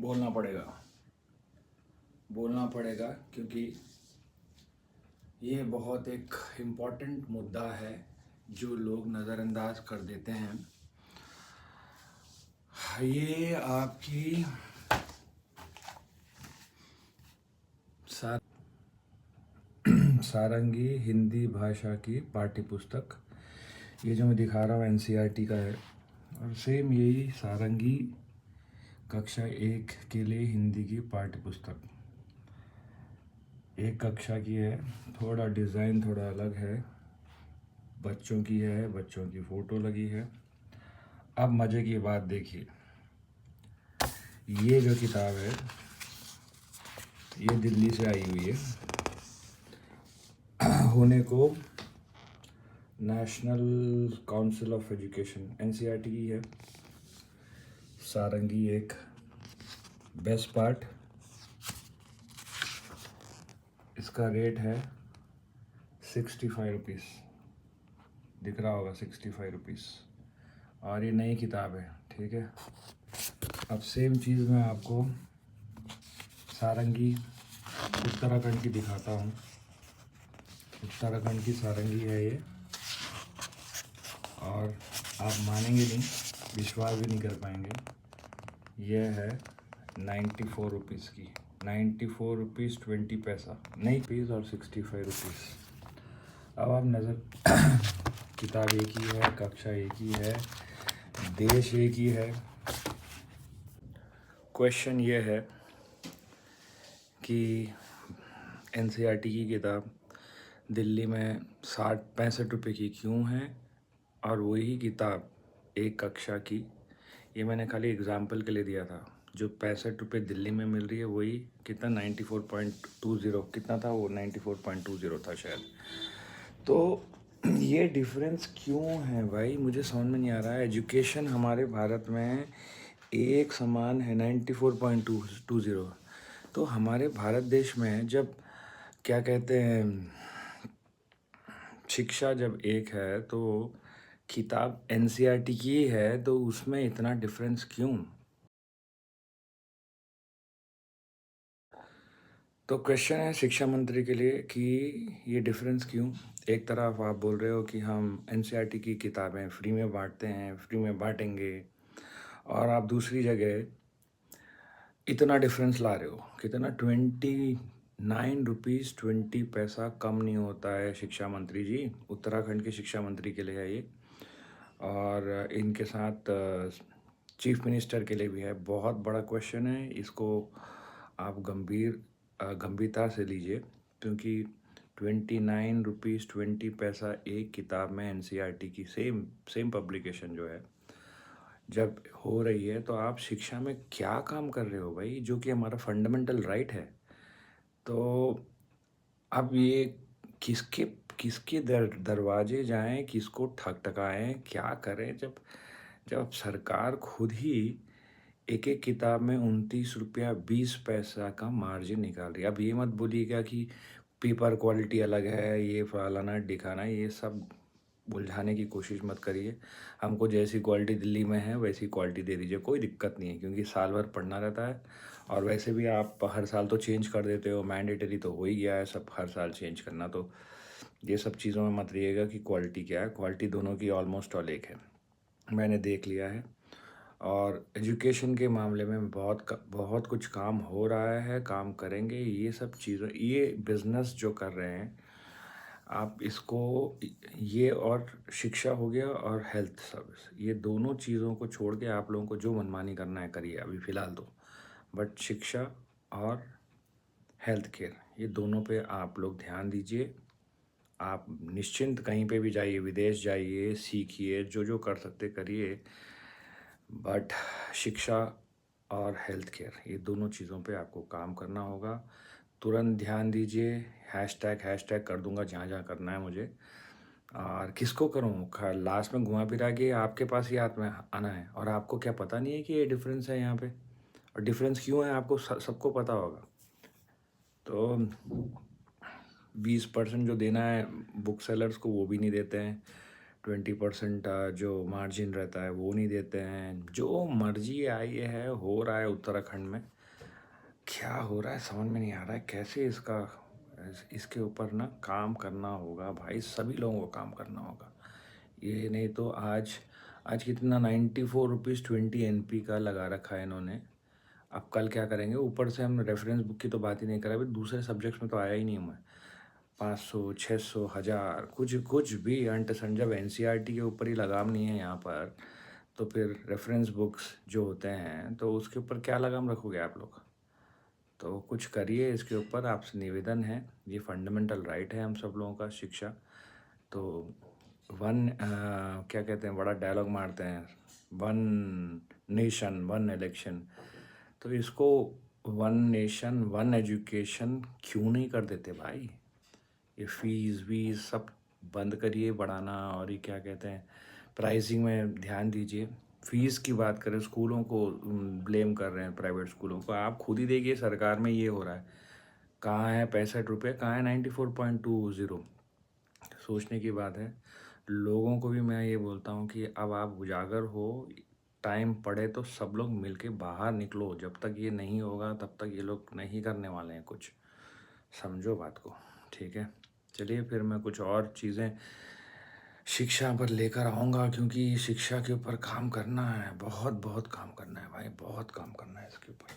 बोलना पड़ेगा, बोलना पड़ेगा क्योंकि ये बहुत एक इम्पॉर्टेंट मुद्दा है जो लोग नज़रअंदाज कर देते हैं। ये आपकी सारंगी हिंदी भाषा की पाठ्य पुस्तक, ये जो मैं दिखा रहा हूँ एनसीईआरटी का है। और सेम यही सारंगी कक्षा 1 के लिए हिंदी की पाठ्य पुस्तक, एक कक्षा की है। थोड़ा डिज़ाइन थोड़ा अलग है, बच्चों की है, बच्चों की फ़ोटो लगी है। अब मज़े की बात देखिए, ये जो किताब है ये दिल्ली से आई हुई है, होने को national council of education NCERT की है। सारंगी एक बेस्ट पार्ट, इसका रेट है 65 रुपीज़, दिख रहा होगा 65 रुपीज़, और ये नई किताब है, ठीक है। अब सेम चीज़ मैं आपको सारंगी उत्तराखंड की दिखाता हूँ। उत्तराखंड की सारंगी है ये, और आप मानेंगे नहीं, विश्वास भी नहीं कर पाएंगे। ये है 94 रुपीज़ की, 94 रुपीज़ 20 पैसा, नहीं पीस, और 65 रुपीज़। अब आप नज़र किताब एक ही है, कक्षा एक ही है, देश एक ही है। क्वेश्चन ये है कि एनसीईआरटी की किताब दिल्ली में 65 रुपये की क्यों है, और वही किताब एक कक्षा की, ये मैंने खाली एग्जाम्पल के लिए दिया था, जो 65 रुपये दिल्ली में मिल रही है वही कितना 94.20 कितना था, वो 94.20 था शायद। तो ये डिफरेंस क्यों है भाई, मुझे समझ में नहीं आ रहा है। एजुकेशन हमारे भारत में एक समान है 94.20, तो हमारे भारत देश में जब क्या कहते हैं शिक्षा जब एक है तो किताब एनसीईआरटी की है, तो उसमें इतना डिफरेंस क्यों? तो क्वेश्चन है शिक्षा मंत्री के लिए कि ये डिफरेंस क्यों? एक तरफ आप बोल रहे हो कि हम एनसीईआरटी की किताबें फ्री में बांटते हैं, फ्री में बांटेंगे, और आप दूसरी जगह इतना डिफरेंस ला रहे हो, कितना 29 रुपीज़ 20 पैसा कम नहीं होता है। शिक्षा मंत्री जी, उत्तराखंड के शिक्षा मंत्री के लिए है ये, और इनके साथ चीफ मिनिस्टर के लिए भी है। बहुत बड़ा क्वेश्चन है, इसको आप गंभीरता से लीजिए, क्योंकि 29 रुपीज़ 20 पैसा एक किताब में एनसीईआरटी की सेम पब्लिकेशन जो है जब हो रही है, तो आप शिक्षा में क्या काम कर रहे हो भाई, जो कि हमारा फंडामेंटल राइट है। तो अब ये किसके किसके दरवाजे जाएं, किसको ठकठकाएं, क्या करें, जब जब सरकार खुद ही एक एक किताब में 29 रुपया 20 पैसा का मार्जिन निकाल रही है। अब ये मत बोलिएगा कि पेपर क्वालिटी अलग है, ये फलाना दिखाना, ये सब उलझाने की कोशिश मत करिए। हमको जैसी क्वालिटी दिल्ली में है वैसी क्वालिटी दे दीजिए, कोई दिक्कत नहीं है, क्योंकि साल भर पढ़ना रहता है। और वैसे भी आप हर साल तो चेंज कर देते हो, मैंडेटरी तो हो ही गया है सब हर साल चेंज करना। तो ये सब चीज़ों में मत रहिएगा कि क्वालिटी क्या है, क्वालिटी दोनों की ऑलमोस्ट ऑल एक है, मैंने देख लिया है। और एजुकेशन के मामले में बहुत कुछ काम हो रहा है, काम करेंगे। ये सब चीज़ों, ये बिज़नेस जो कर रहे हैं आप इसको, ये और शिक्षा हो गया और हेल्थ सर्विस, ये दोनों चीज़ों को छोड़ के आप लोगों को जो मनमानी करना है करिए अभी फ़िलहाल तो। बट शिक्षा और हेल्थ केयर, ये दोनों पे आप लोग ध्यान दीजिए। आप निश्चिंत कहीं पे भी जाइए, विदेश जाइए, सीखिए, जो जो कर सकते करिए, बट शिक्षा और हेल्थ केयर, ये दोनों चीज़ों पे आपको काम करना होगा। तुरंत ध्यान दीजिए, हैशटैग कर दूंगा जहाँ जहाँ करना है मुझे। और किसको करूँ, लास्ट में घुमा फिरा के आपके पास ही हाथ में आना है, और आपको क्या पता नहीं है कि ये डिफरेंस है यहाँ पे, और डिफरेंस क्यों है आपको सबको पता होगा। तो 20% जो देना है बुक सेलर्स को वो भी नहीं देते हैं, 20% जो मार्जिन रहता है वो नहीं देते हैं। जो मर्जी आई है हो रहा है उत्तराखंड में, क्या हो रहा है समझ में नहीं आ रहा है, कैसे इसके ऊपर ना काम करना होगा भाई, सभी लोगों को काम करना होगा। ये नहीं तो आज आज कितना 94 रुपीज़ 20 NP का लगा रखा है इन्होंने। अब कल क्या करेंगे, ऊपर से हम रेफरेंस बुक की तो बात ही नहीं कर रहे, अभी दूसरे सब्जेक्ट्स में तो आया ही नहीं हूँ मैं। 500 600 1000 कुछ कुछ भी अंट संट, जब NCERT के ऊपर ही लगाम नहीं है यहाँ पर, तो फिर रेफरेंस बुक्स जो होते हैं तो उसके ऊपर क्या लगाम रखोगे आप लोग। तो कुछ करिए इसके ऊपर, आपसे निवेदन है, ये फंडामेंटल राइट है हम सब लोगों का, शिक्षा। तो क्या कहते हैं, बड़ा डायलॉग मारते हैं, वन नेशन वन इलेक्शन, तो इसको वन नेशन वन एजुकेशन क्यों नहीं कर देते भाई। ये फीस वीस सब बंद करिए बढ़ाना, और ये क्या कहते हैं, प्राइसिंग में ध्यान दीजिए। फीस की बात करें, स्कूलों को ब्लेम कर रहे हैं, प्राइवेट स्कूलों को, आप खुद ही देखिए सरकार में ये हो रहा है। कहाँ है 65 रुपये, कहाँ है 94.20। सोचने की बात है। लोगों को भी मैं ये बोलता हूँ कि अब आप उजागर हो, टाइम पड़े तो सब लोग मिलके बाहर निकलो। जब तक ये नहीं होगा तब तक ये लोग नहीं करने वाले हैं कुछ, समझो बात को, ठीक है। चलिए फिर मैं कुछ और चीज़ें शिक्षा पर लेकर आऊँगा, क्योंकि शिक्षा के ऊपर काम करना है, बहुत बहुत काम करना है भाई, बहुत काम करना है इसके ऊपर।